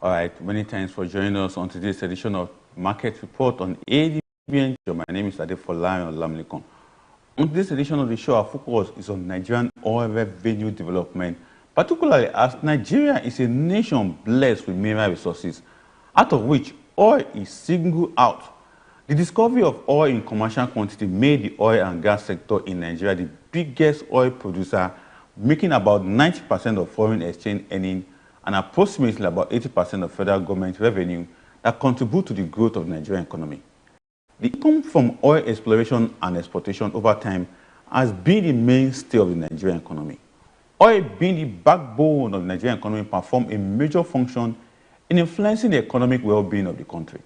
All right, many thanks for joining us on today's edition of Market Report on ADBN Show. My name is Adefolayan Olamilekun. On today's edition of the show, our focus is on Nigerian oil revenue development, particularly as Nigeria is a nation blessed with mineral resources, out of which oil is singled out. The discovery of oil in commercial quantity made the oil and gas sector in Nigeria the biggest oil producer, making about 90% of foreign exchange earnings and approximately about 80% of federal government revenue that contribute to the growth of the Nigerian economy. The income from oil exploration and exploitation over time has been the mainstay of the Nigerian economy. Oil, being the backbone of the Nigerian economy, performs a major function in influencing the economic well-being of the country.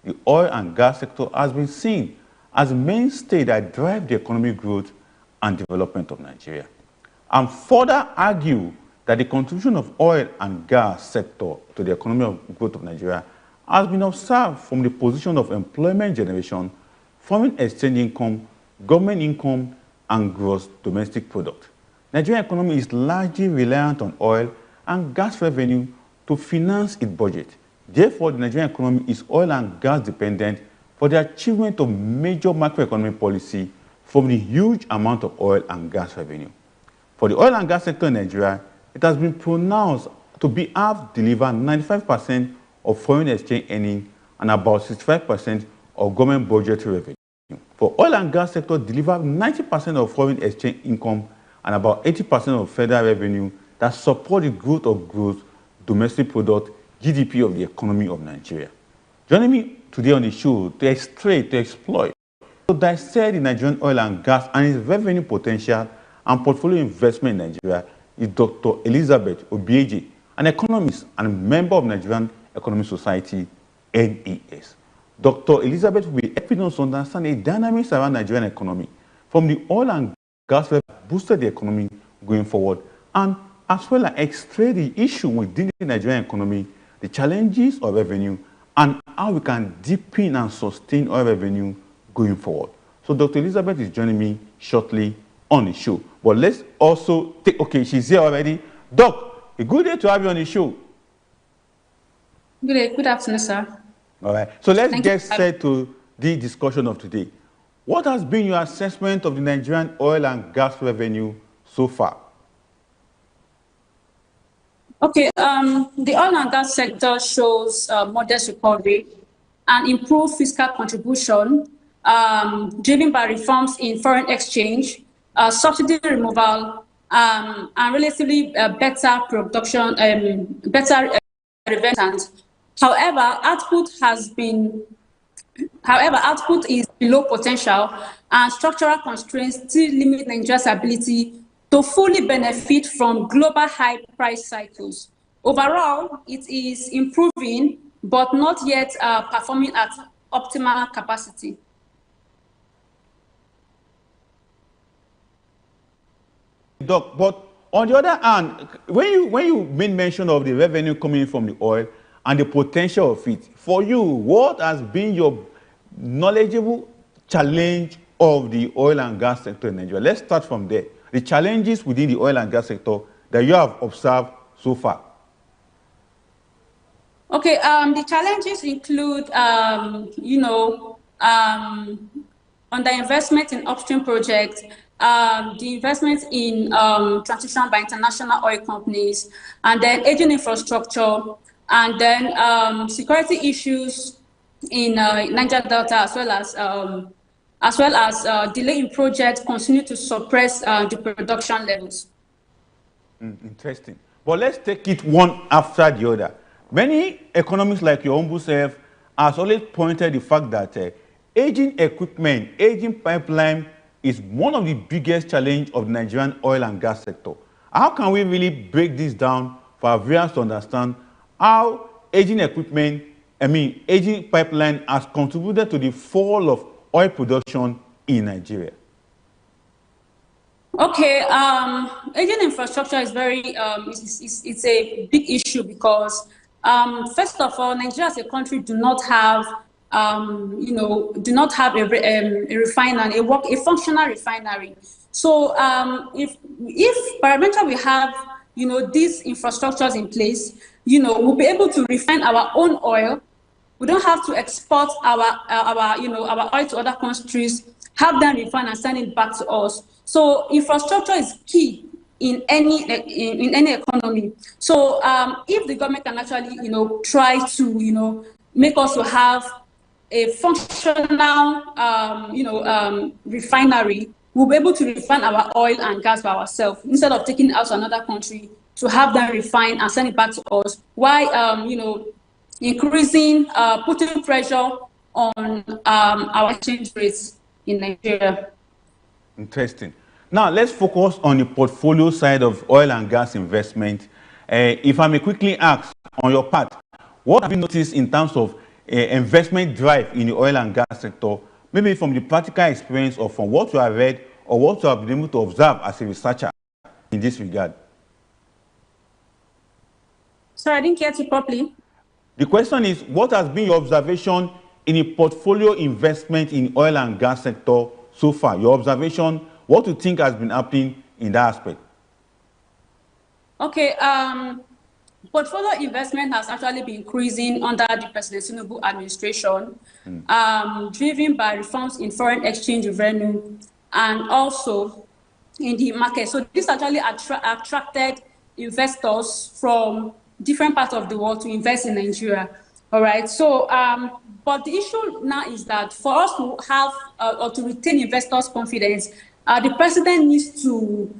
The oil and gas sector has been seen as a mainstay that drives the economic growth and development of Nigeria. And further argue that the contribution of oil and gas sector to the economic growth of Nigeria has been observed from the position of employment generation, foreign exchange income, government income, and gross domestic product. Nigerian economy is largely reliant on oil and gas revenue to finance its budget. Therefore, the Nigerian economy is oil and gas dependent for the achievement of major macroeconomic policy from the huge amount of oil and gas revenue. For the oil and gas sector in Nigeria, it has been pronounced to have delivered 95% of foreign exchange earnings and about 65% of government budgetary revenue. For oil and gas sector, delivered 90% of foreign exchange income and about 80% of federal revenue that support the growth of gross domestic product, GDP of the economy of Nigeria. Joining me today on the show to exploit, to dissect the Nigerian oil and gas and its revenue potential and portfolio investment in Nigeria is Dr. Elizabeth Obieje, an economist and a member of Nigerian Economic Society, NES. Dr. Elizabeth will be helping us understand the dynamics around Nigerian economy from the oil and gas that boosted the economy going forward, and as well as extract the issue within the Nigerian economy, the challenges of revenue, and how we can deepen and sustain oil revenue going forward. So Dr. Elizabeth is joining me shortly on the show. But let's also take, okay, she's here already. Doc, a good day to have you on the show. Good day, good afternoon, sir. All right, so let's get set to the discussion of today. What has been your assessment of the Nigerian oil and gas revenue so far? Okay, the oil and gas sector shows modest recovery and improved fiscal contribution driven by reforms in foreign exchange, subsidy removal, and relatively better production, better investment. However, output is below potential, and structural constraints still limit Nigeria's ability to fully benefit from global high price cycles. Overall, it is improving, but not yet performing at optimal capacity. Doc, but on the other hand, when you made mention of the revenue coming from the oil and the potential of it, for you, what has been your knowledgeable challenge of the oil and gas sector in Nigeria? Let's start from there. The challenges within the oil and gas sector that you have observed so far. Okay, the challenges include, underinvestment in upstream projects, the investment in transition by international oil companies, and then aging infrastructure, and then security issues in Niger Delta, as well as delay in projects continue to suppress the production levels. Interesting. But let's take it one after the other. Many economists like your humble self has always pointed the fact that aging equipment, aging pipeline is one of the biggest challenges of the Nigerian oil and gas sector. How can we really break this down for our viewers to understand how aging equipment, aging pipeline has contributed to the fall of oil production in Nigeria? Okay, aging infrastructure is very, it's a big issue because, first of all, Nigeria as a country do not have a refinery, a functional refinery. So if peradventure we have, these infrastructures in place, we'll be able to refine our own oil. We don't have to export our oil to other countries, have them refined and send it back to us. So infrastructure is key in any economy. So if the government can actually try to make us to have a functional refinery, we'll be able to refine our oil and gas by ourselves instead of taking it out to another country to have them refined and send it back to us. Why increasing, putting pressure on our exchange rates in Nigeria. Interesting. Now, let's focus on the portfolio side of oil and gas investment. If I may quickly ask, on your part, what have you noticed in terms of investment drive in the oil and gas sector, maybe from the practical experience or from what you have read or what you have been able to observe as a researcher in this regard? Sorry, I didn't get you properly. The question is, what has been your observation in a portfolio investment in oil and gas sector so far? Your observation, what you think has been happening in that aspect? Okay, portfolio investment has actually been increasing under the President Tinubu administration, driven by reforms in foreign exchange revenue and also in the market. So this actually attracted investors from different parts of the world to invest in Nigeria. All right. So, but the issue now is that for us to have or to retain investors' confidence, the president needs to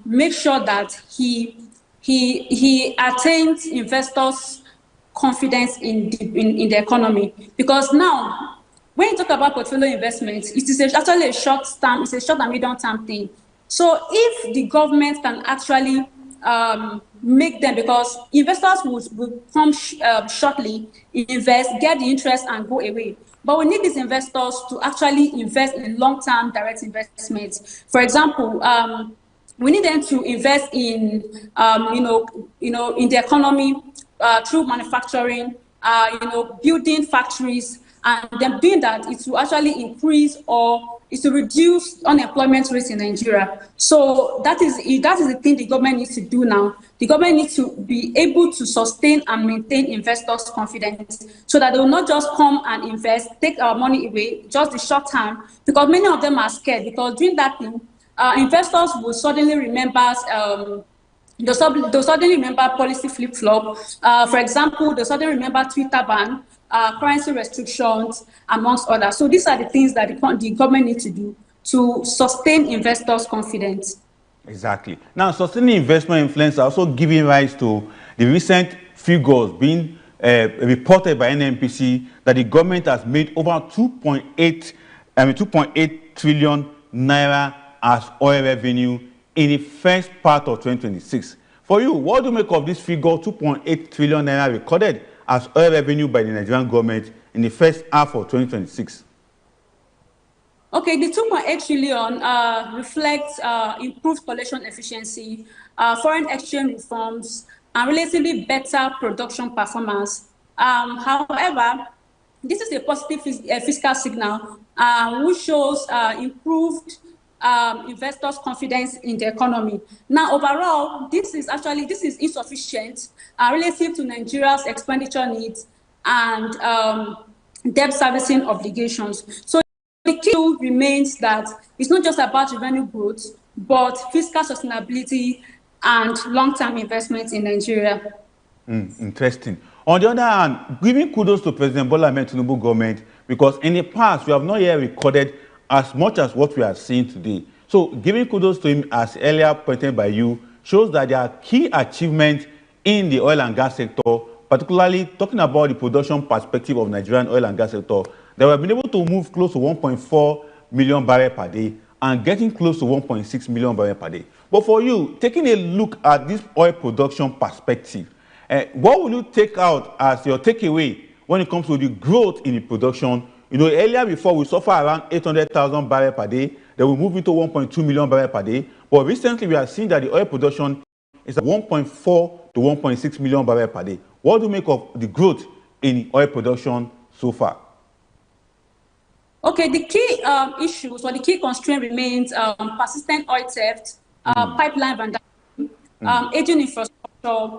make sure that he attains investors' confidence in the economy. Because now, when you talk about portfolio investments, it is actually a short and medium term thing. So if the government can actually make them, because investors will come shortly, invest, get the interest and go away. But we need these investors to actually invest in long-term direct investments. For example, we need them to invest in, in the economy through manufacturing, building factories, and then doing that, it will actually increase or it will reduce unemployment rates in Nigeria. So that is the thing the government needs to do now. The government needs to be able to sustain and maintain investors' confidence so that they will not just come and invest, take our money away, just the short term, because many of them are scared, because doing that thing, investors will suddenly remember they'll suddenly remember policy flip-flop. For example, they'll suddenly remember Twitter ban, currency restrictions, amongst others. So these are the things that the government needs to do to sustain investors' confidence. Exactly. Now, sustaining investment influence are also giving rise to the recent figures being reported by NNPC that the government has made over 2.8 trillion naira as oil revenue in the first part of 2026. For you, what do you make of this figure, 2.8 trillion naira recorded as oil revenue by the Nigerian government in the first half of 2026? Okay, the 2.8 trillion reflects improved collection efficiency, foreign exchange reforms, and relatively better production performance. However, this is a positive fiscal signal which shows improved investors' confidence in the economy. Now, overall, this is insufficient relative to Nigeria's expenditure needs and debt servicing obligations. So the key remains that it's not just about revenue growth, but fiscal sustainability and long-term investments in Nigeria. Interesting. On the other hand, giving kudos to President Bola Ahmed Tinubu government, because in the past we have not yet recorded as much as what we are seeing today. So giving kudos to him, as earlier pointed by you, shows that there are key achievements in the oil and gas sector, particularly talking about the production perspective of Nigerian oil and gas sector. They have been able to move close to 1.4 million barrels per day and getting close to 1.6 million barrels per day. But for you, taking a look at this oil production perspective, what will you take out as your takeaway when it comes to the growth in the production? You know, earlier before we suffer around 800,000 barrels per day, then we move into 1.2 million barrels per day. But recently we are seeing that the oil production is at 1.4 to 1.6 million barrels per day. What do you make of the growth in oil production so far? Okay, the key issues or the key constraint remains persistent oil theft, pipeline vandalism, aging infrastructure,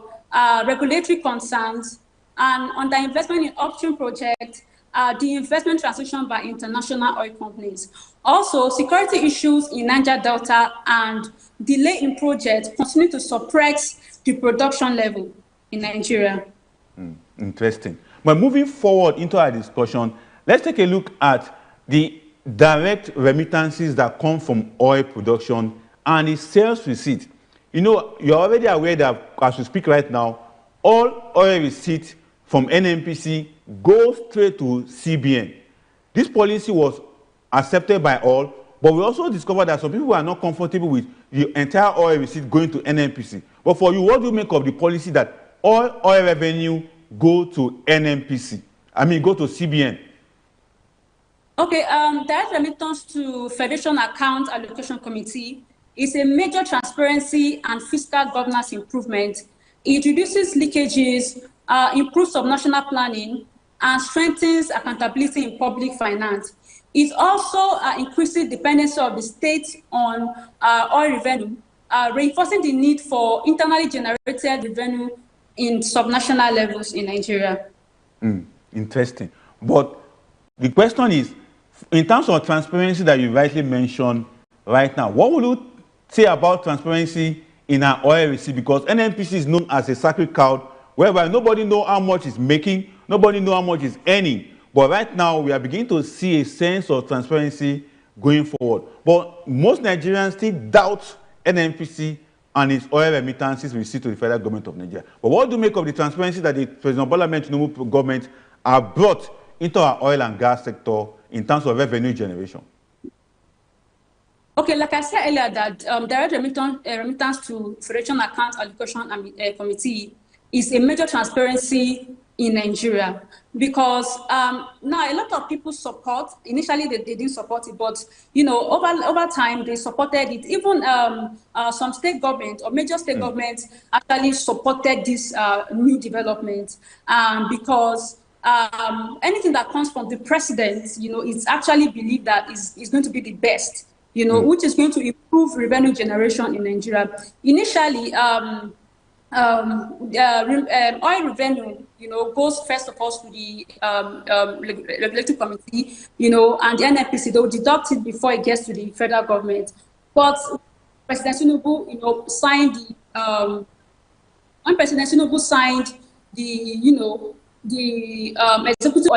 regulatory concerns, and underinvestment in upstream projects, the investment transition by international oil companies. Also, security issues in Niger Delta and delay in projects continue to suppress the production level in Nigeria. Interesting. But moving forward into our discussion, let's take a look at the direct remittances that come from oil production and the sales receipt. You know, you're already aware that as we speak right now, all oil receipts from NNPC go straight to CBN. This policy was accepted by all, but we also discovered that some people are not comfortable with the entire oil receipt going to NNPC. But for you, what do you make of the policy that all oil revenue go to NNPC? I mean, go to CBN. Okay, direct remittance to Federation Account Allocation Committee is a major transparency and fiscal governance improvement. It reduces leakages, improves subnational planning, and strengthens accountability in public finance. It also increases dependency of the state on oil revenue, reinforcing the need for internally generated revenue in subnational levels in Nigeria. Interesting. But the question is, in terms of transparency that you rightly mentioned right now, what would you say about transparency in our oil receipt? Because NNPC is known as a sacred cow, whereby nobody knows how much it's making, nobody knows how much it's earning. But right now, we are beginning to see a sense of transparency going forward. But most Nigerians still doubt NNPC and its oil remittances received to the federal government of Nigeria. But what do you make of the transparency that the President Bola Ahmed Tinubu government have brought into our oil and gas sector in terms of revenue generation? Okay, like I said earlier, that direct remittance to Federation Account Allocation Committee is a major transparency in Nigeria, because now a lot of people support. Initially, they didn't support it, but you know, over time they supported it. Even some state government or major state governments actually supported this new development, because anything that comes from the president, you know, it's actually believed that is going to be the best, you know, which is going to improve revenue generation in Nigeria. Initially, oil revenue, you know, goes first of all to the regulatory committee, you know, and the NNPC. They will deduct it before it gets to the federal government. But President Tinubu, you know, signed the when President Tinubu signed the, you know, the executive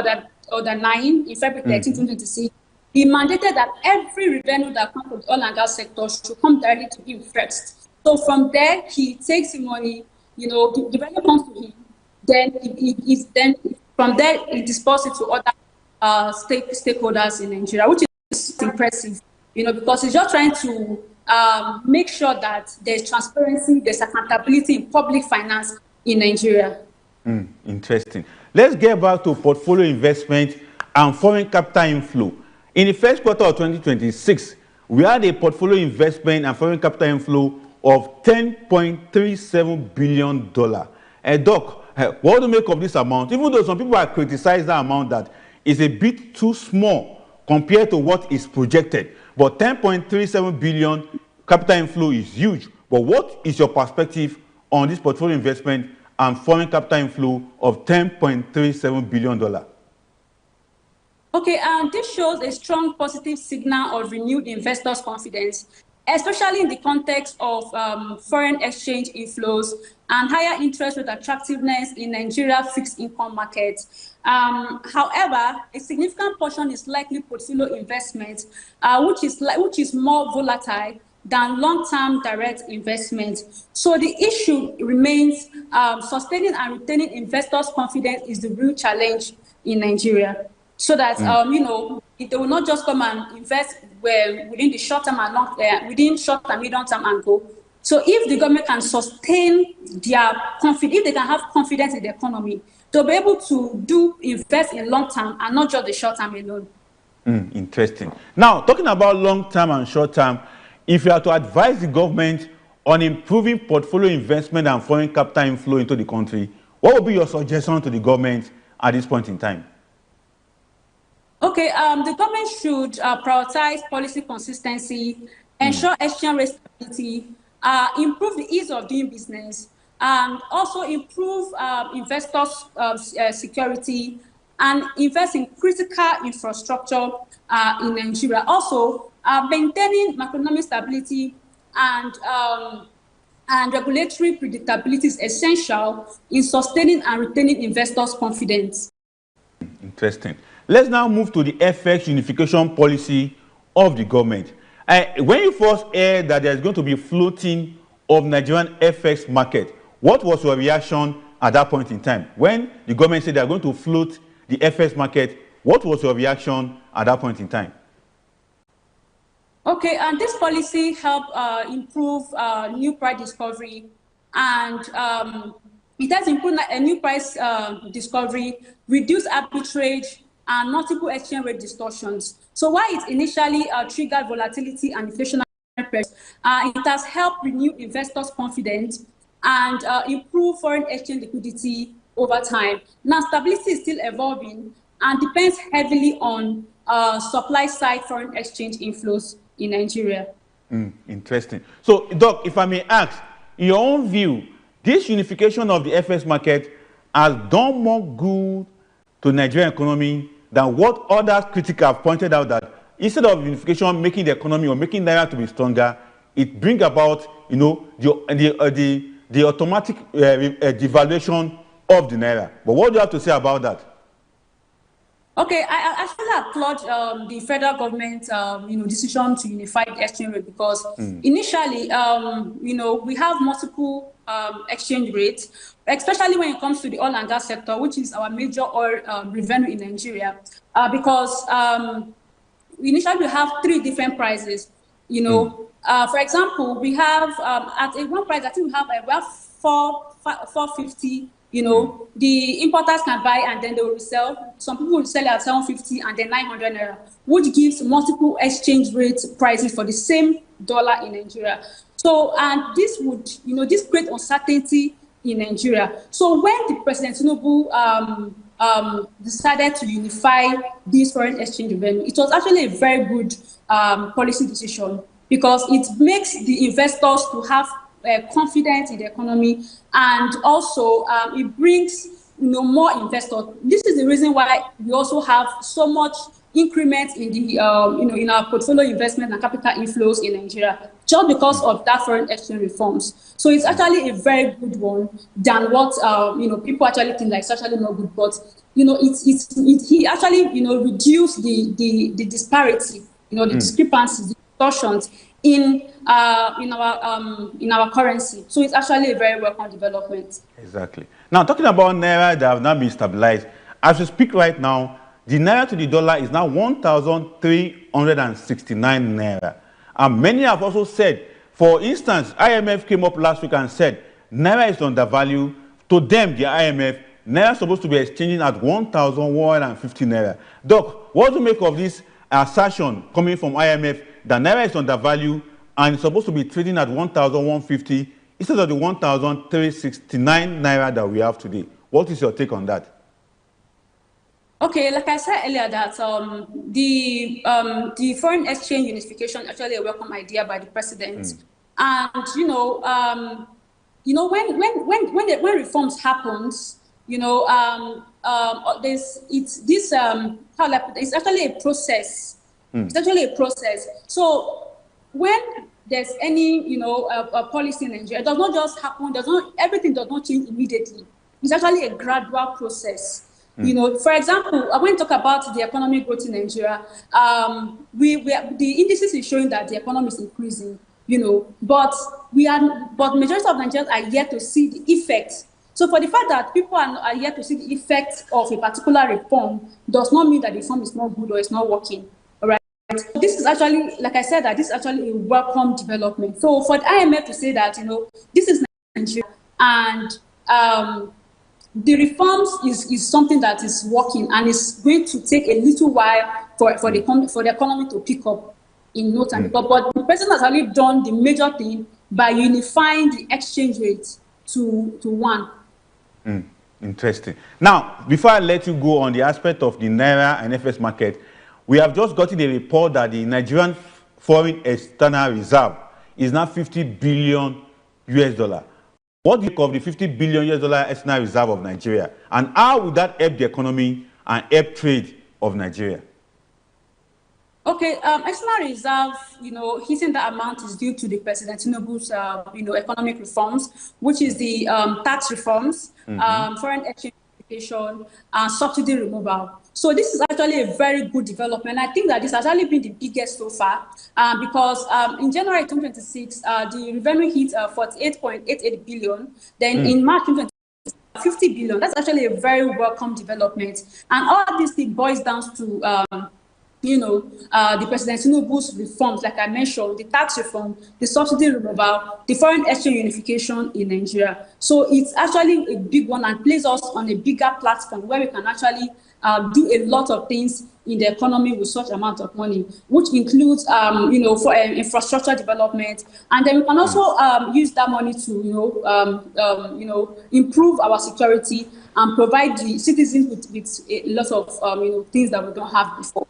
order 9 in February 13, 2026, he mandated that every revenue that comes from the oil and gas sector should come directly to him first. So from there, he takes the money, you know, the revenue comes to him, then from there, he disperses it to other stakeholders in Nigeria, which is impressive, you know, because he's just trying to make sure that there's transparency, there's accountability in public finance in Nigeria. Interesting. Let's get back to portfolio investment and foreign capital inflow. In the first quarter of 2026, we had a portfolio investment and foreign capital inflow of $10.37 billion. Doc, what do you make of this amount? Even though some people are criticizing that amount, that is a bit too small compared to what is projected. But 10.37 billion capital inflow is huge. But what is your perspective on this portfolio investment and foreign capital inflow of $10.37 billion? Okay, this shows a strong positive signal of renewed investors' confidence, especially in the context of foreign exchange inflows and higher interest rate attractiveness in Nigeria fixed income markets. However, a significant portion is likely portfolio investment, which is more volatile than long-term direct investment. So the issue remains sustaining and retaining investors' confidence is the real challenge in Nigeria. So that you know, they will not just come and invest within the short term and within short and medium term and go. So if the government can sustain their confidence, if they can have confidence in the economy, they'll be able to invest in long term and not just the short term alone. Interesting. Now, talking about long term and short term, if you are to advise the government on improving portfolio investment and foreign capital inflow into the country, what would be your suggestion to the government at this point in time? Okay, the government should prioritize policy consistency, ensure exchange rate stability, improve the ease of doing business, and also improve investors' security, and invest in critical infrastructure in Nigeria. Also, maintaining macroeconomic stability and regulatory predictability is essential in sustaining and retaining investors' confidence. Interesting. Let's now move to the FX unification policy of the government. When you first heard that there's going to be floating of Nigerian FX market, what was your reaction at that point in time? When the government said they're going to float the FX market, what was your reaction at that point in time? Okay, and this policy helped improve new price discovery, and it has improved a new price discovery, reduce arbitrage, and multiple exchange rate distortions. So while it initially triggered volatility and inflationary pressures, it has helped renew investors' confidence and improve foreign exchange liquidity over time. Now, stability is still evolving and depends heavily on supply-side foreign exchange inflows in Nigeria. Interesting. So, Doc, if I may ask, in your own view, this unification of the FX market has done more good to Nigerian economy than what other critics have pointed out, that instead of unification making the economy or making Naira to be stronger, it brings about, you know, the automatic devaluation of the Naira. But what do you have to say about that? Okay, I actually applaud the federal government, decision to unify the exchange rate, because initially, we have multiple exchange rates, especially when it comes to the oil and gas sector, which is our major oil revenue in Nigeria, because initially we have 3 different prices. For example, we have at one price, I think we have about 450. The importers can buy and then they will resell. Some people will sell it at 750 and then 900 naira, which gives multiple exchange rate prices for the same dollar in Nigeria. So, and this would, this create uncertainty in Nigeria. So when the President Tinubu decided to unify this foreign exchange revenue, it was actually a very good policy decision, because it makes the investors to have confidence in the economy, and also it brings more investors. This is the reason why we also have so much increment in the in our portfolio investment and capital inflows in Nigeria, just because of that foreign exchange reforms. So it's actually a very good one than what people actually think like it's actually not good. But he actually reduced the disparity, the discrepancies, the distortions in our currency. So it's actually a very welcome development. Exactly. Now, talking about Naira that have now been stabilized, as we speak right now, the Naira to the dollar is now 1,369 Naira. And many have also said, for instance, IMF came up last week and said, Naira is undervalued. To them, the IMF, Naira is supposed to be exchanging at 1,150 Naira. Doc, what do you make of this assertion coming from IMF that Naira is undervalued and it's supposed to be trading at 1,150 instead of the 1,369 Naira that we have today? What is your take on that? Okay, like I said earlier, that the foreign exchange unification actually a welcome idea by the president, and when reforms happens, it's actually a process. It's actually a process. So when there's any a policy in Nigeria, it does not just happen. Everything does not change immediately. It's actually a gradual process. For example, when we talk about the economic growth in Nigeria, the indices is showing that the economy is increasing. But majority of Nigerians are yet to see the effects. So for the fact that people are yet to see the effects of a particular reform does not mean that the reform is not good or it's not working. All right. This is actually, like I said, that this is actually a welcome development. So for the IMF to say that this is Nigeria and the reforms is something that is working and is going to take a little while for the economy to pick up in no time. But the president has already done the major thing by unifying the exchange rate to one. Interesting. Now, before I let you go on the aspect of the Naira and FX market, we have just gotten a report that the Nigerian foreign external reserve is now 50 billion US dollar. What do you think of the 50 billion US dollar external reserve of Nigeria? And how would that help the economy and help trade of Nigeria? Okay, external reserve, hitting that amount is due to the President Tinubu's, economic reforms, which is the tax reforms, foreign exchange unification, and subsidy removal. So this is actually a very good development. I think that this has actually been the biggest so far, because in January 2026, the revenue hit 48.88 billion. Then in March 2026, 50 billion. That's actually a very welcome development. And all this thing boils down to the President Tinubu's reforms, like I mentioned, the tax reform, the subsidy removal, the foreign exchange unification in Nigeria. So it's actually a big one and places us on a bigger platform where we can actually do a lot of things in the economy with such amount of money, which includes, for infrastructure development, and then we can also use that money to, improve our security and provide the citizens with a lot of, things that we don't have before.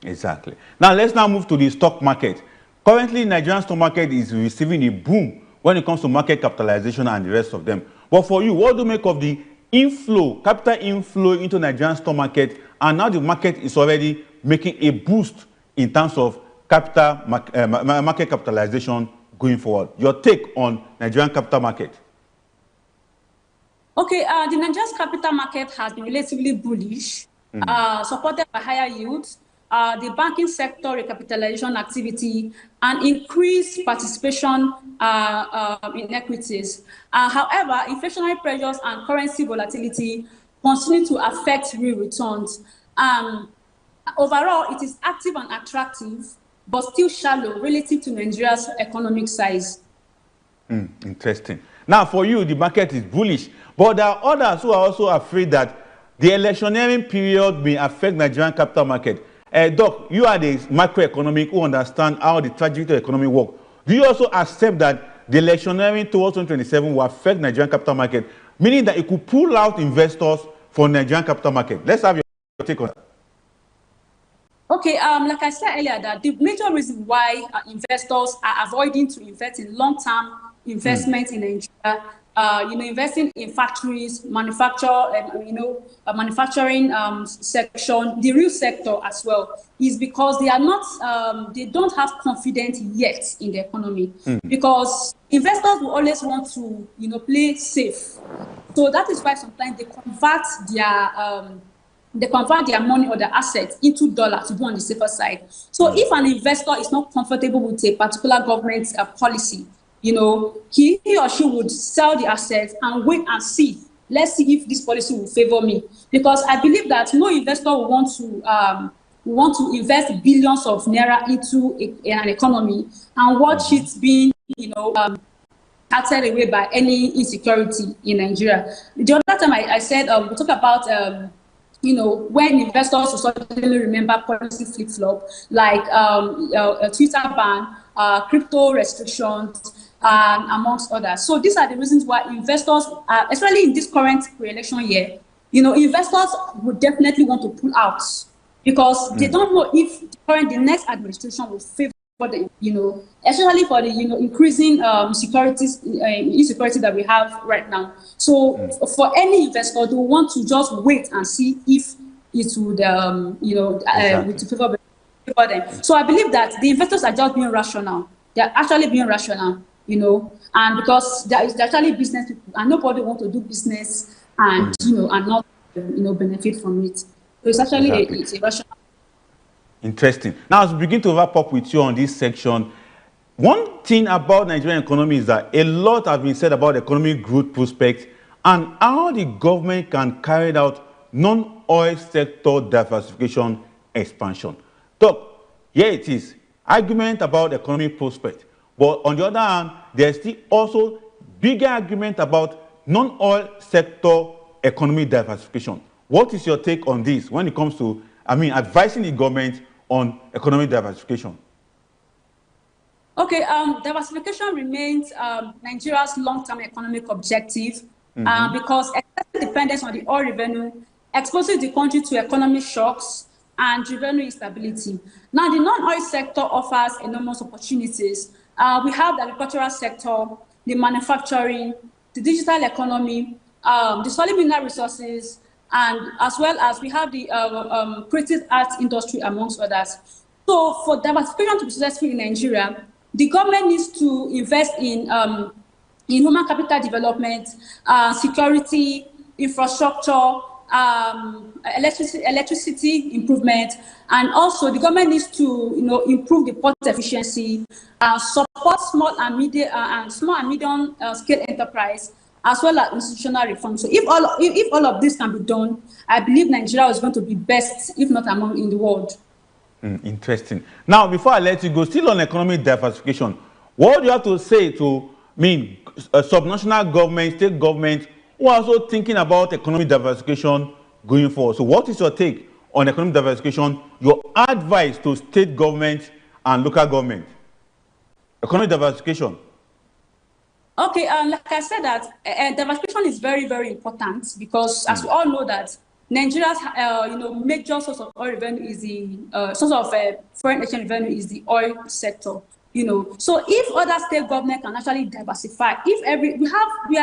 Exactly. Now, let's now move to the stock market. Currently, Nigerian stock market is receiving a boom when it comes to market capitalization and the rest of them. But for you, what do you make of the inflow, capital inflow into Nigerian stock market, and now the market is already making a boost in terms of capital market capitalization going forward? Your take on Nigerian capital market? Okay, the Nigerian capital market has been relatively bullish, supported by higher yields, the banking sector recapitalization activity, and increased participation in equities. However, inflationary pressures and currency volatility continue to affect real returns. Overall, it is active and attractive, but still shallow relative to Nigeria's economic size. Interesting. Now, for you, the market is bullish, but there are others who are also afraid that the electioneering period may affect Nigerian capital market. Doc, you are the macroeconomic who understand how the trajectory of the economy works. Do you also accept that the electioneering towards 2027 will affect Nigerian capital market, meaning that it could pull out investors from Nigerian capital market? Let's have your take on that. Okay, like I said earlier, that the major reason why investors are avoiding to invest in long-term investment in Nigeria, investing in factories, manufacturing section, the real sector as well, is because they are not, they don't have confidence yet in the economy. Because investors will always want to, play safe. So that is why sometimes they convert their money or their assets into dollars to be on the safer side. So if an investor is not comfortable with a particular government policy, he or she would sell the assets and wait and see. Let's see if this policy will favor me. Because I believe that no investor will want to invest billions of naira into an economy and watch it being, battered away by any insecurity in Nigeria. The other time I said we talk about when investors will suddenly remember policy flip-flop, like a Twitter ban, crypto restrictions, amongst others. So these are the reasons why investors, especially in this current pre-election year, investors would definitely want to pull out because they don't know if the next administration will favor the, especially for the, increasing insecurity that we have right now. So for any investor, they want to just wait and see if it would, favor them. So I believe that the investors are just being rational. They are actually being rational, and because there is actually business people, and nobody wants to do business and, and not, benefit from it. So it's actually it's a rational. Interesting. Now, as we begin to wrap up with you on this section, one thing about Nigerian economy is that a lot has been said about economic growth prospects and how the government can carry out non-oil sector diversification expansion. So, here it is, argument about economic prospect. But on the other hand, there's still also bigger argument about non-oil sector economy diversification. What is your take on this when it comes to, advising the government on economic diversification? Okay, diversification remains Nigeria's long-term economic objective because excessive dependence on the oil revenue exposes the country to economic shocks and revenue instability. Now, the non-oil sector offers enormous opportunities. We have the agricultural sector, the manufacturing, the digital economy, the solid mineral resources, and as well as we have the creative arts industry, amongst others. So for diversification to be successful in Nigeria, the government needs to invest in human capital development, security, infrastructure, electricity improvement, and also the government needs to improve the port efficiency, support small and medium scale enterprise, as well as institutional reform. So if all of this can be done, I believe Nigeria is going to be best, if not among in the world. Interesting. Now, before I let you go, still on economic diversification, what do you have to say to subnational government, state government, who are also thinking about economic diversification going forward? So what is your take on economic diversification, your advice to state government and local government? Economic diversification. Okay, like I said, that diversification is very, very important because, as we all know, that Nigeria's major source of oil revenue is the source of foreign exchange revenue is the oil sector. So if other state government can actually diversify, if we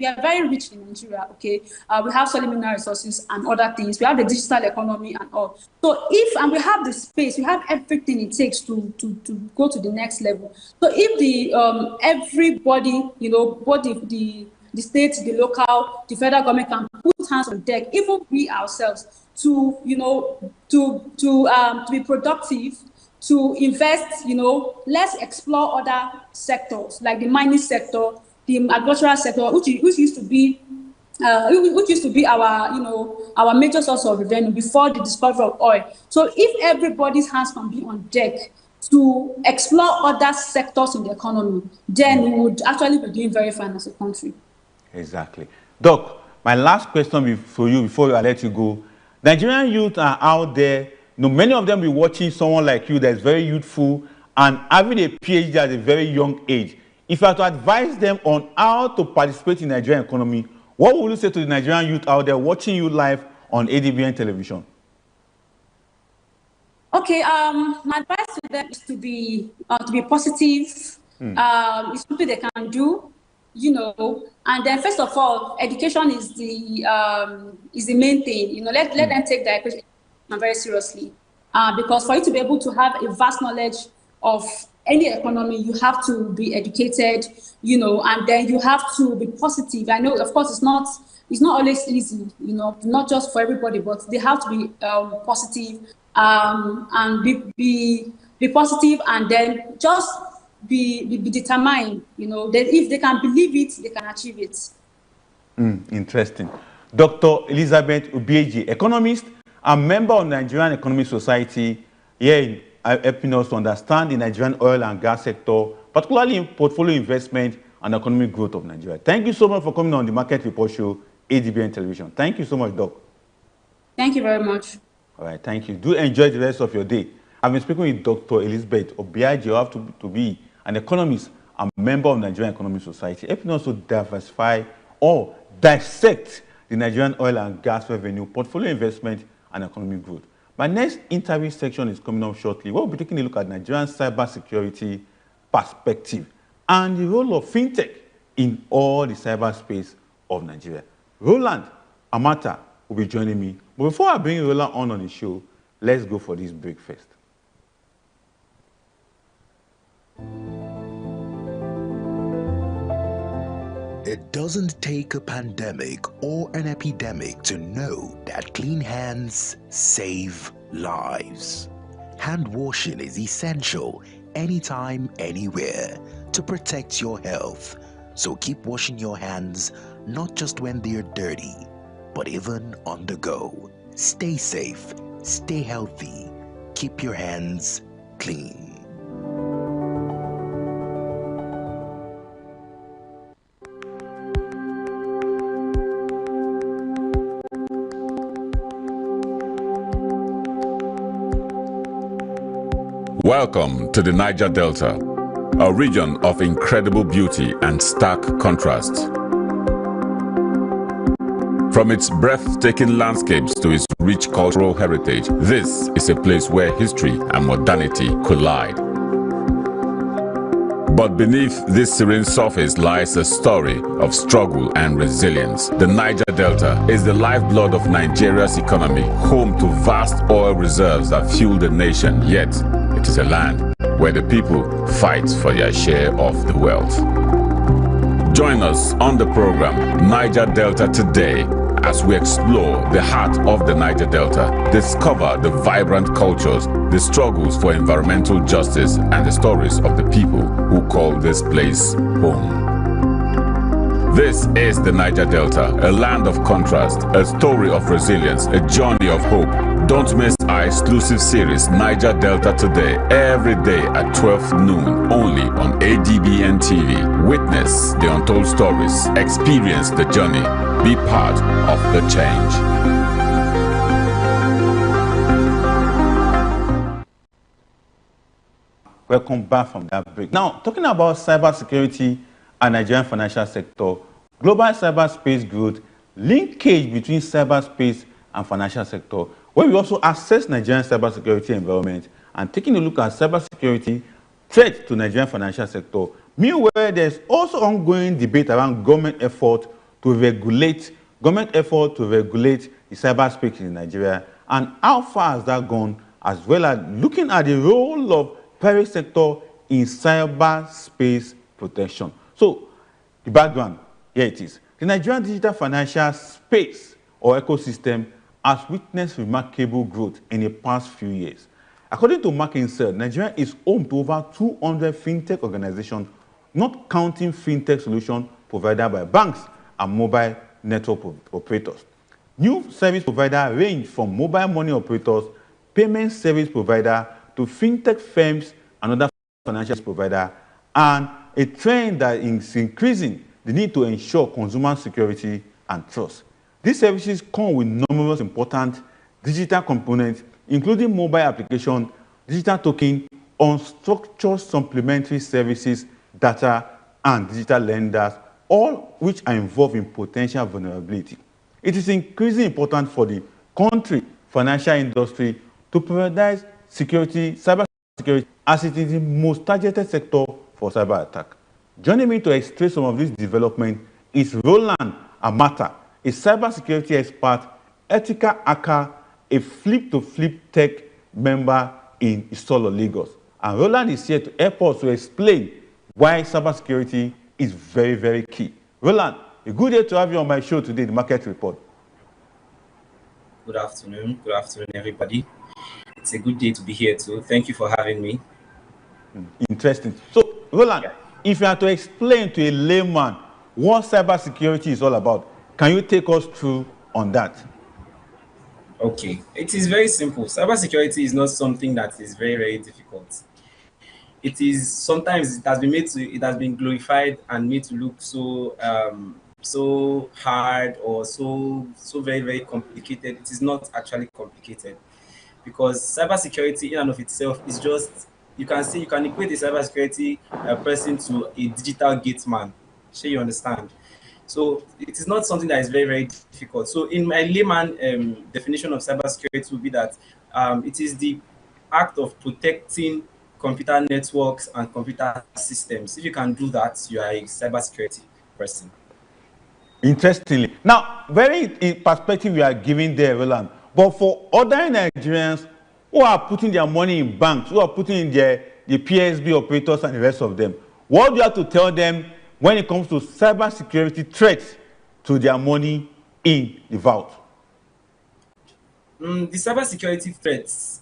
are very rich in Nigeria. Okay, we have solid mineral resources and other things. We have the digital economy and all. So and we have the space, we have everything it takes to go to the next level. So if everybody, both the state, the local, the federal government can put hands on deck, even we ourselves, to be productive, to invest, let's explore other sectors like the mining sector, the agricultural sector, which used to be our major source of revenue before the discovery of oil. So if everybody's hands can be on deck to explore other sectors in the economy, then we would actually be doing very fine as a country. Exactly. Doc, my last question for you before I let you go. Nigerian youth are out there. Many of them will be watching someone like you that is very youthful and having a PhD at a very young age. If you are to advise them on how to participate in the Nigerian economy, what would you say to the Nigerian youth out there watching you live on ADBN television? Okay, my advice to them is to be positive. It's something they can do, and then first of all, education is the main thing. Let them take their education very seriously, because for you to be able to have a vast knowledge of any economy, you have to be educated, and then you have to be positive. I know, of course, it's not always easy, not just for everybody, but they have to be positive, and be positive, and then just be determined, that if they can believe it, they can achieve it. Interesting. Dr. Elizabeth Ubieji, economist and member of the Nigerian Economic Society, here helping us to understand the Nigerian oil and gas sector, particularly in portfolio investment and economic growth of Nigeria. Thank you so much for coming on the Market Report Show, ADBN Television. Thank you so much, Doc. Thank you very much. All right, thank you. Do enjoy the rest of your day. I've been speaking with Dr. Elizabeth Ubieji. You have to be an economist and member of the Nigerian Economic Society, helping us to diversify or dissect the Nigerian oil and gas revenue, portfolio investment, and economic growth. My next interview section is coming up shortly. We'll be taking a look at Nigerian cybersecurity perspective and the role of fintech in all the cyberspace of Nigeria. Roland Amata will be joining me. But before I bring Roland on the show, let's go for this break first. It doesn't take a pandemic or an epidemic to know that clean hands save lives. Hand washing is essential anytime, anywhere to protect your health. So keep washing your hands, not just when they're dirty, but even on the go. Stay safe, stay healthy, keep your hands clean. Welcome to the Niger Delta, a region of incredible beauty and stark contrast. From its breathtaking landscapes to its rich cultural heritage, this is a place where history and modernity collide. But beneath this serene surface lies a story of struggle and resilience. The Niger Delta is the lifeblood of Nigeria's economy, home to vast oil reserves that fuel the nation, yet it is a land where the people fight for their share of the wealth. Join us on the program Niger Delta Today as we explore the heart of the Niger Delta, discover the vibrant cultures, the struggles for environmental justice, and the stories of the people who call this place home. This is the Niger Delta, a land of contrast, a story of resilience, a journey of hope. Don't miss our exclusive series, Niger Delta Today, every day at 12 noon, only on ADBN TV. Witness the untold stories, experience the journey, be part of the change. Welcome back from that break. Now, talking about cybersecurity and Nigerian financial sector, global cyberspace growth, linkage between cyberspace and financial sector, where we also assess Nigerian cybersecurity environment and taking a look at cybersecurity threat to Nigerian financial sector. Meanwhile, there's also ongoing debate around government effort to regulate the cyberspace in Nigeria, and how far has that gone, as well as looking at the role of private sector in cyberspace protection. So, the background, here it is. The Nigerian digital financial space or ecosystem has witnessed remarkable growth in the past few years. According to McKinsey, Nigeria is home to over 200 fintech organizations, not counting fintech solutions provided by banks and mobile network operators. New service providers range from mobile money operators, payment service providers, to fintech firms and other financial providers, and a trend that is increasing the need to ensure consumer security and trust. These services come with numerous important digital components, including mobile application, digital token, unstructured supplementary services, data, and digital lenders, all which are involved in potential vulnerability. It is increasingly important for the country financial industry to prioritize cyber security, as it is the most targeted sector for cyber attack. Joining me to explain some of this development is Roland Amata, a cybersecurity expert, ethical hacker, a flip-to-flip tech member in Isolo, Lagos. And Roland is here to help us to explain why cybersecurity is very, very key. Roland, a good day to have you on my show today, the Market Report. Good afternoon. Good afternoon, everybody. It's a good day to be here too. Thank you for having me. Interesting. So, Roland, if you are to explain to a layman what cybersecurity is all about, can you take us through on that? Okay. It is very simple. Cybersecurity is not something that is very, very difficult. It is sometimes it has been glorified and made to look so so hard or so very, very complicated. It is not actually complicated, because cybersecurity in and of itself is just, you can equate a cybersecurity person to a digital gate man. Sure, you understand? So it is not something that is very, very difficult. So in my layman definition of cybersecurity would be that it is the act of protecting computer networks and computer systems. If you can do that, you are a cybersecurity person. Interestingly. Now, very perspective you are giving there, Roland. But for other Nigerians who are putting their money in banks, who are putting in the PSB operators and the rest of them, what do you have to tell them when it comes to cybersecurity threats to their money in the vault? The cybersecurity threats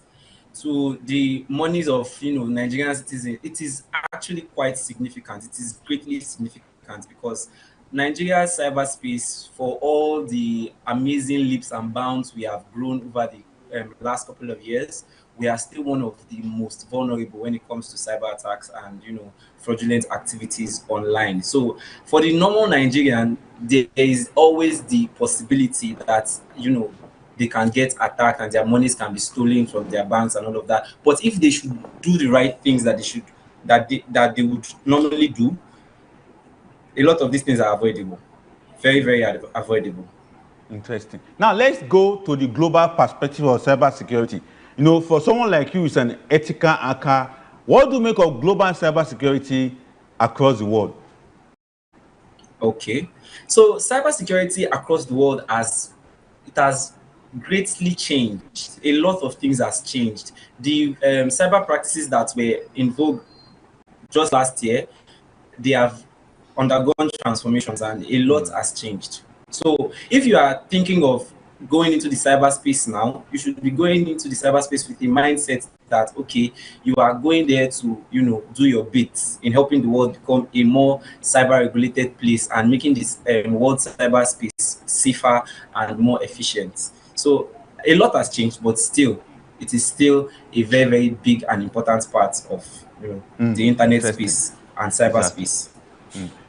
to the monies of Nigerian citizens, it is actually quite significant. It is greatly significant, because Nigeria's cyberspace, for all the amazing leaps and bounds we have grown over the last couple of years, we are still one of the most vulnerable when it comes to cyber attacks and fraudulent activities online. So for the normal Nigerian, there is always the possibility that they can get attacked and their monies can be stolen from their banks and all of that. But if they should do the right things that they would normally do, a lot of these things are avoidable. Very, very avoidable. Interesting. Now let's go to the global perspective of cybersecurity. You know, for someone like you who's an ethical hacker, what do you make of global cybersecurity across the world? Okay, so cybersecurity across the world has greatly changed. A lot of things has changed. The cyber practices that were in vogue just last year, they have undergone transformations and a lot has changed. So if you are thinking of going into the cyberspace now, you should be going into the cyberspace with a mindset that, okay, you are going there to, do your bits in helping the world become a more cyber regulated place and making this world cyberspace safer and more efficient. So a lot has changed, but still, it is still a very, very big and important part of the internet space and cyberspace.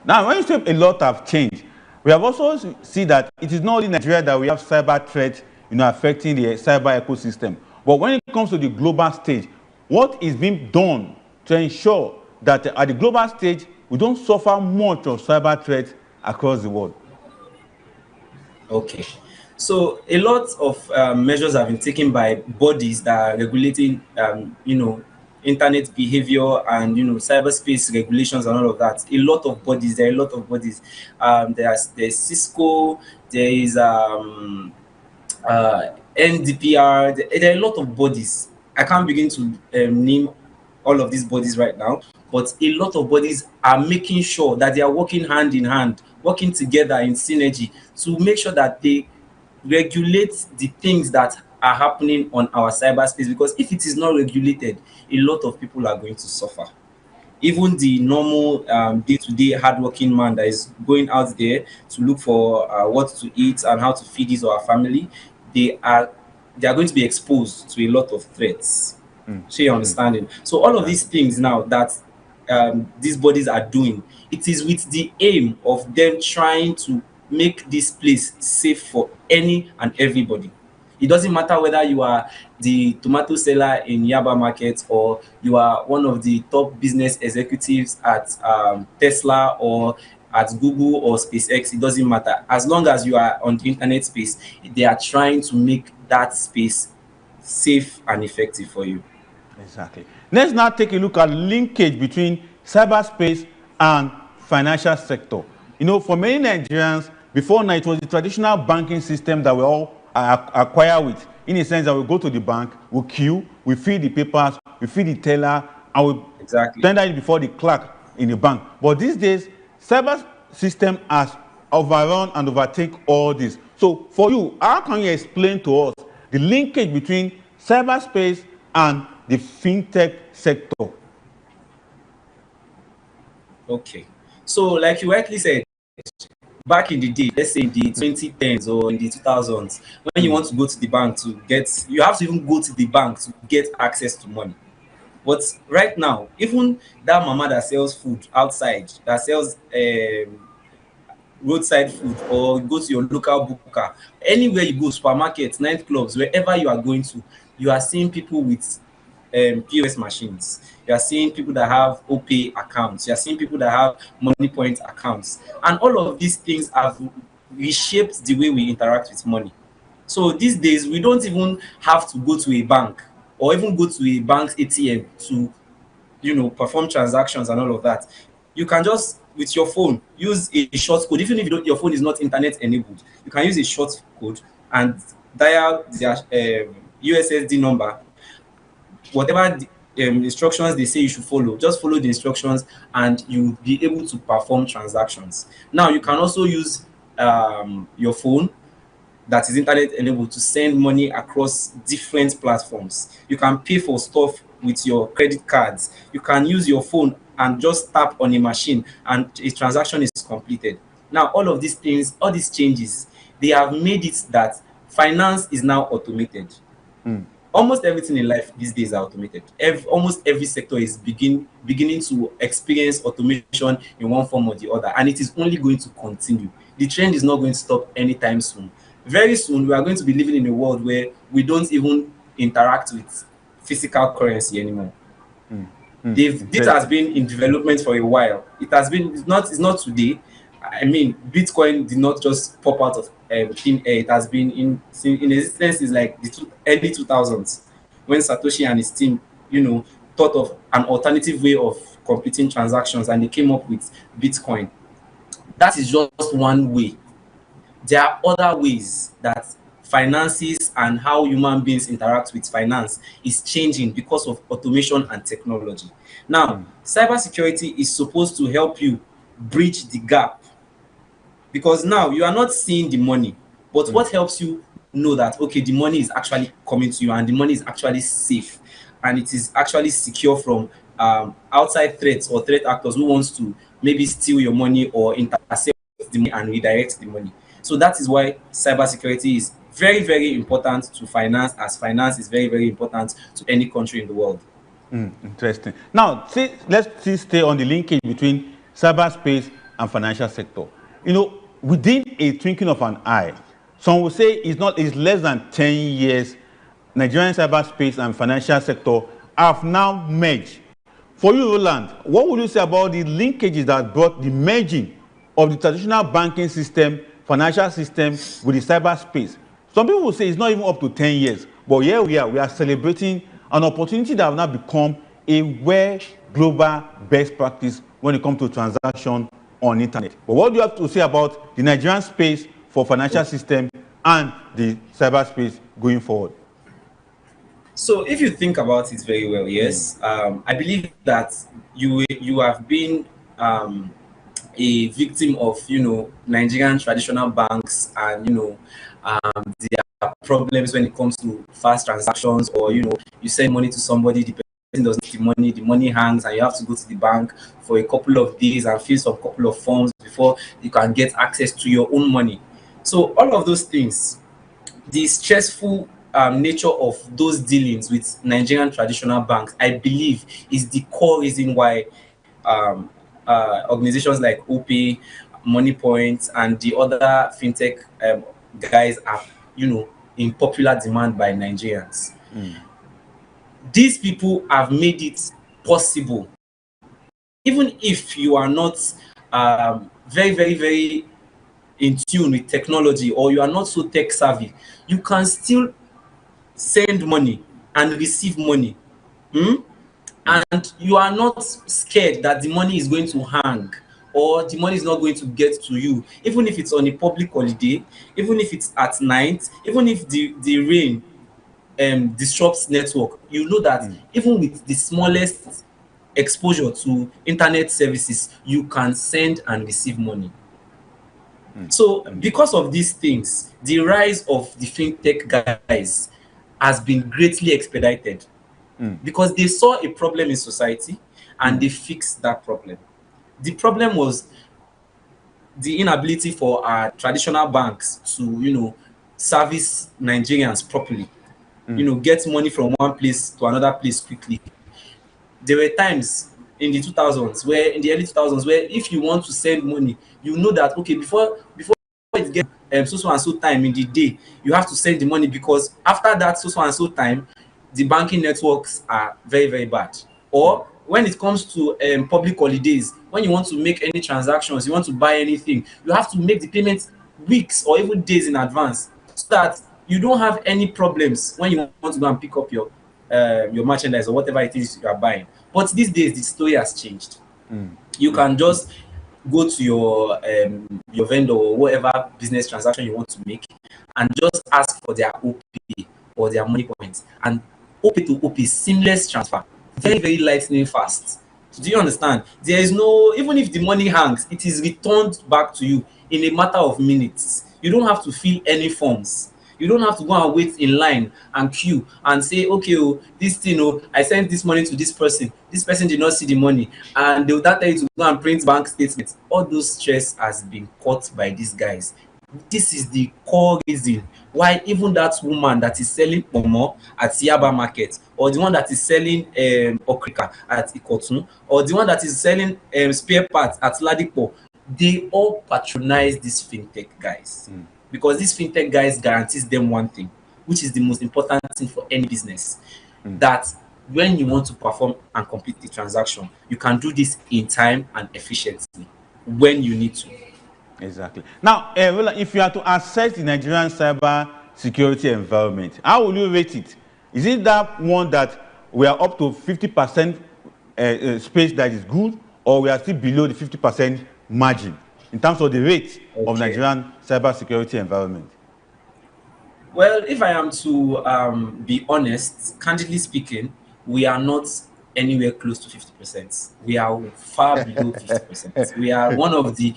Now, when you say a lot have changed, we have also seen that it is not only Nigeria that we have cyber threats, affecting the cyber ecosystem. But when it comes to the global stage, what is being done to ensure that at the global stage, we don't suffer much of cyber threats across the world? Okay. So a lot of measures have been taken by bodies that are regulating, internet behavior and cyberspace regulations and all of that. There are a lot of bodies. There's Cisco, there is NDPR. There are a lot of bodies. I can't begin to name all of these bodies right now, but a lot of bodies are making sure that they are working hand in hand, working together in synergy to make sure that they regulate the things that are happening on our cyberspace, because if it is not regulated, a lot of people are going to suffer. Even the normal day-to-day hardworking man that is going out there to look for what to eat and how to feed his or her family, they are going to be exposed to a lot of threats. So you're understanding. So all of these things now that these bodies are doing, it is with the aim of them trying to make this place safe for any and everybody. It doesn't matter whether you are the tomato seller in Yaba Market or you are one of the top business executives at Tesla or at Google or SpaceX. It doesn't matter. As long as you are on the internet space, they are trying to make that space safe and effective for you. Exactly. Let's now take a look at linkage between cyberspace and financial sector. For many Nigerians, before now, it was the traditional banking system that we all acquire with, in a sense that we go to the bank, we queue, we fill the papers, we fill the teller, and we tender it before the clerk in the bank. But these days, cyber system has overrun and overtake all this. So for you, how can you explain to us the linkage between cyberspace and the fintech sector? Okay. So like you rightly said, back in the day, let's say in the 2010s or in the 2000s, when you want to go to the bank you have to even go to the bank to get access to money. But right now, even that mama that sells food outside, that sells roadside food, or go to your local booker, anywhere you go, supermarkets, nightclubs, wherever you are going to, you are seeing people with POS machines. You are seeing people that have OPay accounts. You are seeing people that have MoneyPoint accounts. And all of these things have reshaped the way we interact with money. So these days, we don't even have to go to a bank or even go to a bank's ATM to, perform transactions and all of that. You can just, with your phone, use a short code. Even if your phone is not internet enabled, you can use a short code and dial their USSD number. Whatever instructions they say you should follow, just follow the instructions and you'll be able to perform transactions. Now, you can also use your phone that is internet enabled to send money across different platforms. You can pay for stuff with your credit cards. You can use your phone and just tap on a machine and a transaction is completed. Now, all of these things, all these changes, they have made it that finance is now automated. Almost everything in life these days are automated. Almost every sector is beginning to experience automation in one form or the other, and it is only going to continue. The trend is not going to stop anytime soon. Very soon, we are going to be living in a world where we don't even interact with physical currency anymore. This has been in development for a while. It's not today. I mean, Bitcoin did not just pop out of thin air. It has been in existence since like the early 2000s, when Satoshi and his team, thought of an alternative way of completing transactions, and they came up with Bitcoin. That is just one way. There are other ways that finances and how human beings interact with finance is changing because of automation and technology. Now, cybersecurity is supposed to help you bridge the gap, because now you are not seeing the money, but what helps you know that, okay, the money is actually coming to you and the money is actually safe and it is actually secure from outside threats or threat actors who wants to maybe steal your money or intercept the money and redirect the money. So that is why cybersecurity is very, very important to finance, as finance is very, very important to any country in the world. Interesting. Now, let's stay on the linkage between cyberspace and financial sector. Within a twinkling of an eye, some will say it's less than 10 years Nigerian cyberspace and financial sector have now merged. For you, Roland, what would you say about the linkages that brought the merging of the traditional banking system, financial system with the cyberspace? Some people will say it's not even up to 10 years, but here we are celebrating an opportunity that have now become a global best practice when it comes to transaction on internet. But what do you have to say about the Nigerian space for financial system and the cyberspace going forward? So if you think about it very well, yes, I believe that you have been a victim of Nigerian traditional banks and their problems when it comes to fast transactions, or you send money to somebody, the person doesn't get the money hangs, and you have to go to the bank for a couple of days and fill some couple of forms before you can get access to your own money. So all of those things, the stressful nature of those dealings with Nigerian traditional banks, I believe, is the core reason why organizations like OPay, MoneyPoint, and the other fintech guys are, in popular demand by Nigerians. These people have made it possible. Even if you are not very, very, very in tune with technology, or you are not so tech savvy, you can still send money and receive money. And you are not scared that the money is going to hang or the money is not going to get to you, even if it's on a public holiday, even if it's at night, even if the rain disrupts network. You know that even with the smallest exposure to internet services, you can send and receive money. So because of these things, the rise of the fintech guys has been greatly expedited, because they saw a problem in society and they fixed that problem. The problem was the inability for our traditional banks to, service Nigerians properly, get money from one place to another place quickly. There were times in the early 2000s, where if you want to send money, you know that, okay, before it gets so and so time in the day, you have to send the money, because after that so and so time, the banking networks are very, very bad. Or when it comes to public holidays, when you want to make any transactions, you want to buy anything, you have to make the payment weeks or even days in advance, so that you don't have any problems when you want to go and pick up your merchandise or whatever it is you are buying. But these days, the story has changed. You can just go to your vendor or whatever business transaction you want to make and just ask for their OPay or their MoneyPoint, and OPay to OPay seamless transfer, very, very lightning fast. So do you understand? There is no, even if the money hangs, it is returned back to you in a matter of minutes. You don't have to fill any forms. You don't have to go and wait in line and queue and say, okay, this thing, I sent this money to this person did not see the money, and they'll tell you to go and print bank statements. All those stress has been cut by these guys. This is the core reason why even that woman that is selling Omo at Yaba Market, or the one that is selling Okrika at Ikotun, or the one that is selling spare parts at Ladipo, they all patronize these fintech guys. Because these fintech guys guarantees them one thing, which is the most important thing for any business, that when you want to perform and complete the transaction, you can do this in time and efficiently when you need to. Exactly. Now, if you are to assess the Nigerian cyber security environment, how will you rate it? Is it that one that we are up to 50% space that is good, or we are still below the 50% margin in terms of the rate of Nigerian cyber security environment? Well, if I am to be honest, candidly speaking, we are not anywhere close to 50%. We are far below 50%. We are one of the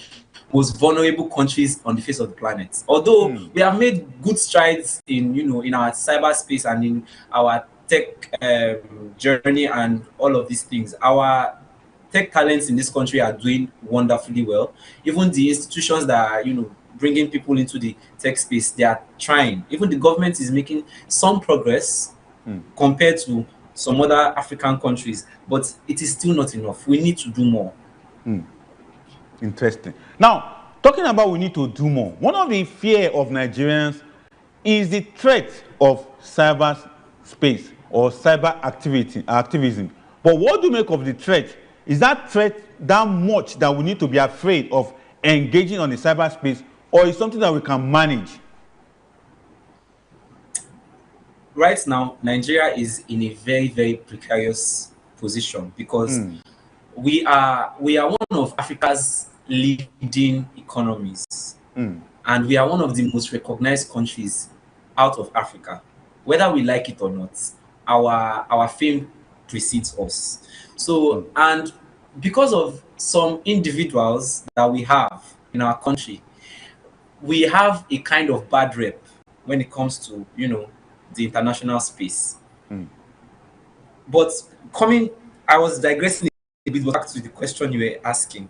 most vulnerable countries on the face of the planet. Although we have made good strides in, in our cyberspace and in our tech journey and all of these things, our tech talents in this country are doing wonderfully well. Even the institutions that are, bringing people into the tech space, they are trying. Even the government is making some progress compared to some other African countries, but it is still not enough. We need to do more. Interesting. Now, talking about we need to do more, one of the fear of Nigerians is the threat of cyber space or cyber activism. But what do you make of the threat? Is that threat that much that we need to be afraid of engaging on the cyberspace, or is something that we can manage? Right now, Nigeria is in a very, very precarious position because we are one of Africa's leading economies, and we are one of the most recognized countries out of Africa. Whether we like it or not, our fame precedes us. So, and because of some individuals that we have in our country, we have a kind of bad rep when it comes to, the international space. But I was digressing a bit, but back to the question you were asking.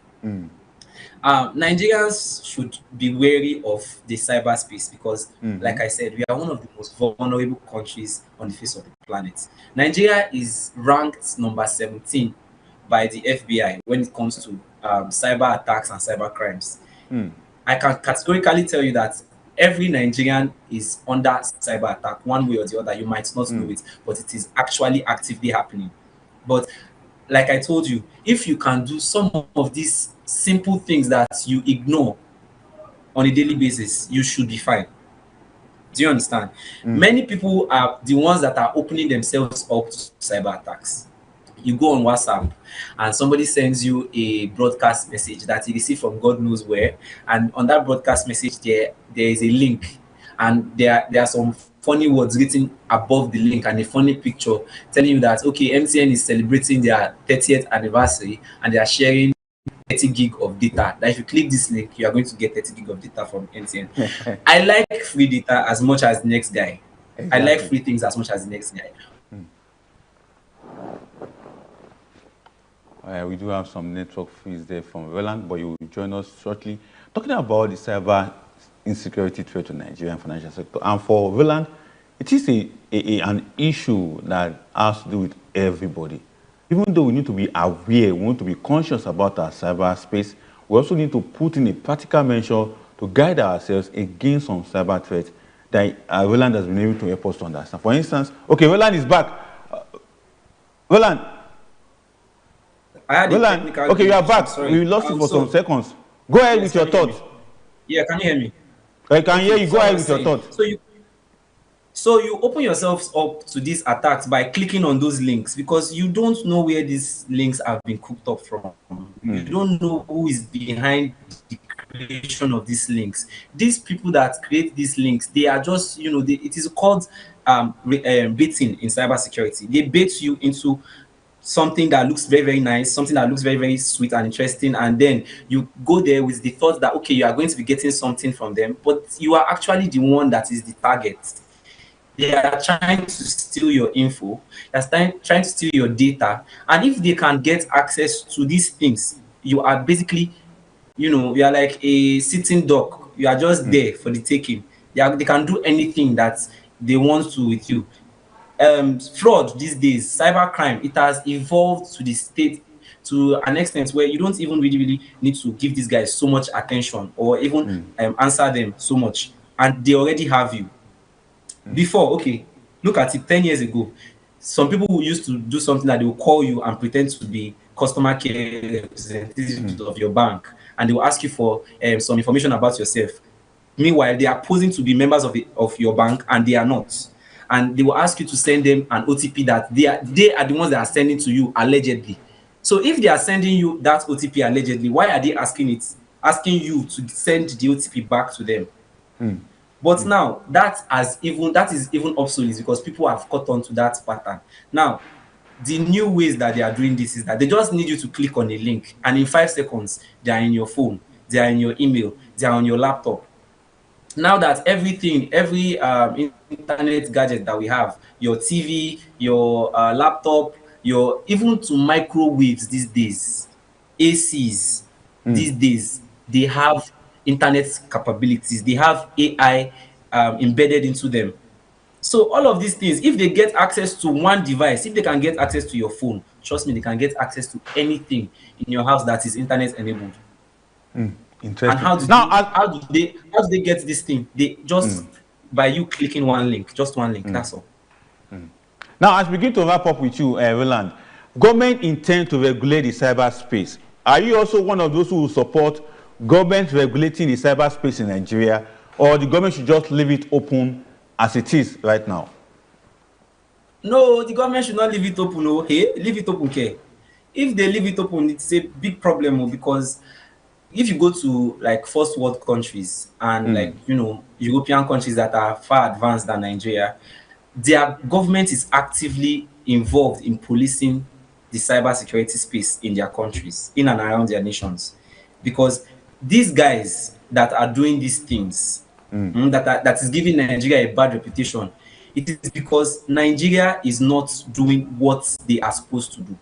Nigerians should be wary of the cyberspace because, like I said, we are one of the most vulnerable countries on the face of the planet. Nigeria is ranked number 17 by the FBI when it comes to cyber attacks and cyber crimes. I can categorically tell you that every Nigerian is under cyber attack one way or the other. You might not know it, but it is actually actively happening. But like I told you, if you can do some of these simple things that you ignore on a daily basis, you should be fine. Do you understand? Many people are the ones that are opening themselves up to cyber attacks. You go on WhatsApp and somebody sends you a broadcast message that you receive from God knows where, and on that broadcast message there is a link, and there are some funny words written above the link and a funny picture telling you that, okay, MTN is celebrating their 30th anniversary and they are sharing 30 gig of data. That if you click this link, you are going to get 30 gig of data from MTN. I like free data as much as the next guy. Exactly. I like free things as much as the next guy. We do have some network fees there from Roland, but you will join us shortly. Talking about the cyber insecurity threat to the Nigerian financial sector. And for Roland, it is an issue that has to do with everybody. Even though we need to be aware, we need to be conscious about our cyberspace, we also need to put in a practical measure to guide ourselves against some cyber threats that Roland has been able to help us to understand. For instance, okay, Roland is back. Roland. Okay, you are back. We lost you for some seconds. Go ahead with your thoughts. Yeah, can you hear me? I can hear you. Go ahead with your thoughts. So you open yourselves up to these attacks by clicking on those links because you don't know where these links have been cooked up from. You don't know who is behind the creation of these links. These people that create these links, they are just, it is called baiting in cybersecurity. They bait you into something that looks very, very nice, something that looks very, very sweet and interesting, and then you go there with the thought that, okay, you are going to be getting something from them, but you are actually the one that is the target. They are trying to steal your info, they're trying to steal your data, and if they can get access to these things, you are basically, you are like a sitting duck. You are just there for the taking. They can do anything that they want to with you. Fraud these days, cybercrime, it has evolved to the state to an extent where you don't even really need to give these guys so much attention or even answer them so much, and they already have you. Before, okay, look at it, 10 years ago, some people who used to do something that they will call you and pretend to be customer care representatives of your bank, and they will ask you for some information about yourself. Meanwhile, they are posing to be members of your bank, and they are not. And they will ask you to send them an OTP that they are the ones that are sending to you allegedly. So if they are sending you that OTP allegedly, why are they asking you to send the OTP back to them? But now that is even obsolete, because people have caught on to that pattern. Now, the new ways that they are doing this is that they just need you to click on a link, and in 5 seconds, they are in your phone, they are in your email, they are on your laptop. Now that every internet gadget that we have, your TV, your laptop, even to microwaves these days, ACs these days, they have internet capabilities, they have AI embedded into them. So all of these things, if they get access to one device, if they can get access to your phone, trust me, they can get access to anything in your house that is internet enabled. Interesting. And how do they get this thing? They just by you clicking one link, just one link. That's all. Now, as we begin to wrap up with you, Roland, government intends to regulate the cyberspace. Are you also one of those who will support government regulating the cyberspace in Nigeria, or the government should just leave it open as it is right now? No, the government should not leave it open. No, hey, leave it open, okay? If they leave it open, it's a big problem, because if you go to like first world countries and like European countries that are far advanced than Nigeria, their government is actively involved in policing the cybersecurity space in their countries, in and around their nations, because these guys that are doing these things, that is giving Nigeria a bad reputation, it is because Nigeria is not doing what they are supposed to do.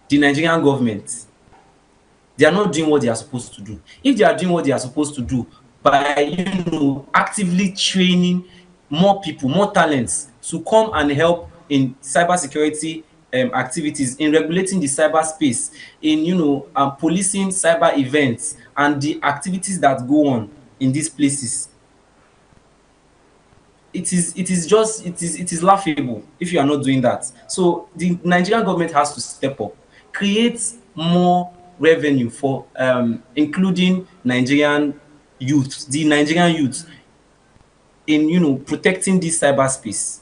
The Nigerian government, they are not doing what they are supposed to do. If they are doing what they are supposed to do by actively training more people, more talents to come and help in cybersecurity activities, in regulating the cyberspace, in policing cyber events and the activities that go on in these places, it is laughable if you are not doing that. So the Nigerian government has to step up, create more revenue for including Nigerian youth, the Nigerian youth, in protecting this cyberspace.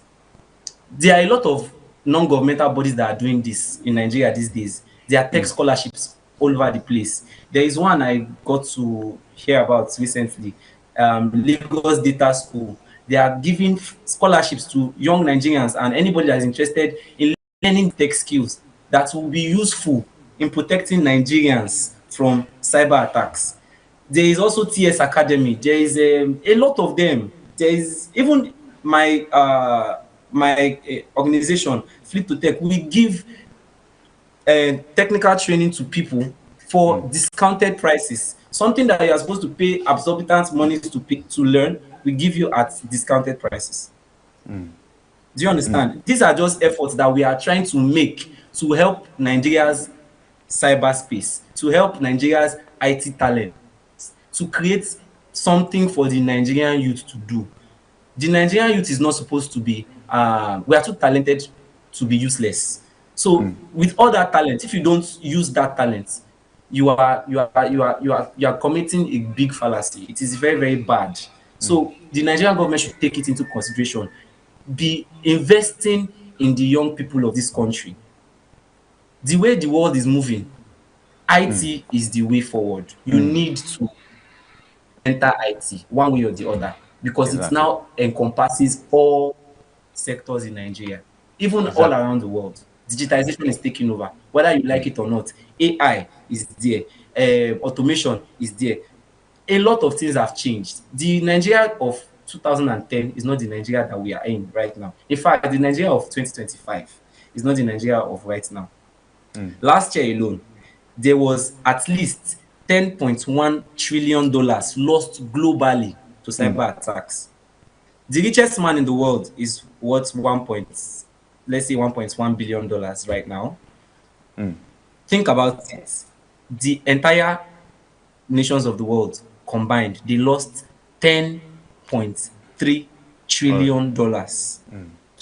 There are a lot of non-governmental bodies that are doing this in Nigeria these days. There are tech scholarships all over the place. There is one I got to hear about recently, Lagos Data School. They are giving scholarships to young Nigerians and anybody that is interested in learning tech skills that will be useful in protecting Nigerians from cyber attacks. There is also TS Academy. There is a lot of them. There is even my organization, Flip to Tech. We give technical training to people for discounted prices. Something that you are supposed to pay exorbitant money to learn, we give you at discounted prices. Do you understand? These are just efforts that we are trying to make to help Nigeria's cyberspace, to help Nigeria's IT talent, to create something for the Nigerian youth to do. The Nigerian youth is not supposed to be, we are too talented to be useless. So with all that talent, if you don't use that talent, you are committing a big fallacy. It is very, very bad. So the Nigerian government should take it into consideration, be investing in the young people of this country. The way the world is moving, IT is the way forward. You need to enter IT one way or the other, because it now encompasses all sectors in Nigeria, even all around the world. Digitization is taking over, whether you like it or not. AI is there, automation is there. A lot of things have changed. The Nigeria of 2010 is not the Nigeria that we are in right now. In fact, the Nigeria of 2025 is not the Nigeria of right now. Last year alone, there was at least $10.1 trillion lost globally to cyber attacks. The richest man in the world is worth let's say $1.1 billion right now. Think about it. The entire nations of the world combined, they lost $10.3 trillion to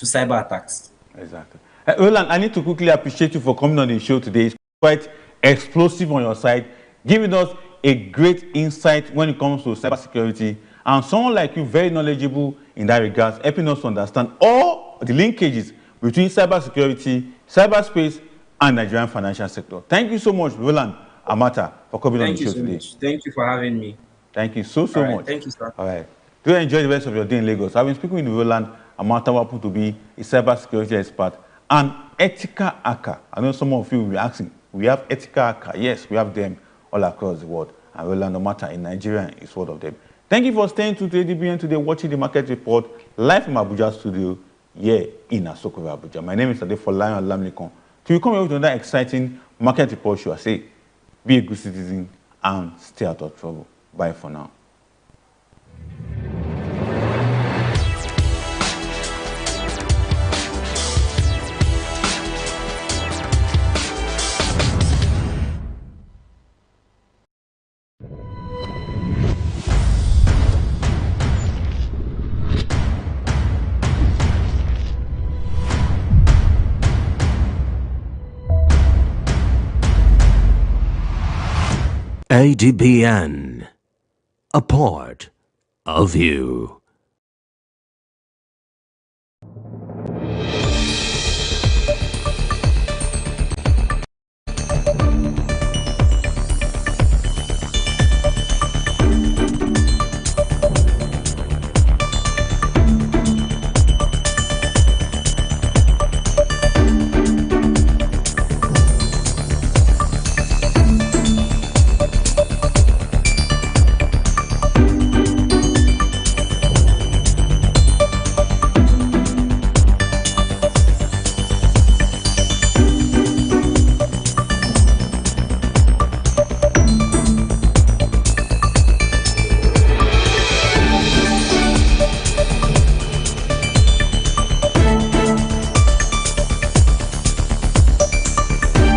cyber attacks. Exactly. Roland, I need to quickly appreciate you for coming on the show today. It's quite explosive on your side. giving us a great insight when it comes to cybersecurity, and someone like you very knowledgeable in that regard, helping us to understand all the linkages between cybersecurity, cyberspace, and Nigerian financial sector. Thank you so much, Roland Amata, for coming on the show today. Much. Thank you for having me. Thank you so much. Thank you, sir. All right. Do enjoy the rest of your day in Lagos. I've been speaking with Roland Amata, who happens to be a cybersecurity expert and ethical hacker. I know some of you will be asking, we have ethical hacker. Yes, we have them all across the world. And Roland Amata in Nigeria is one of them. Thank you for staying to ADBN today, watching the Market Report live from Abuja studio here in Asokoro, Abuja. My name is Adefolayan Olamilekun. Till we come here with another exciting Market Report show, I say, be a good citizen and stay out of trouble. Bye for now. ADBN, a part of you.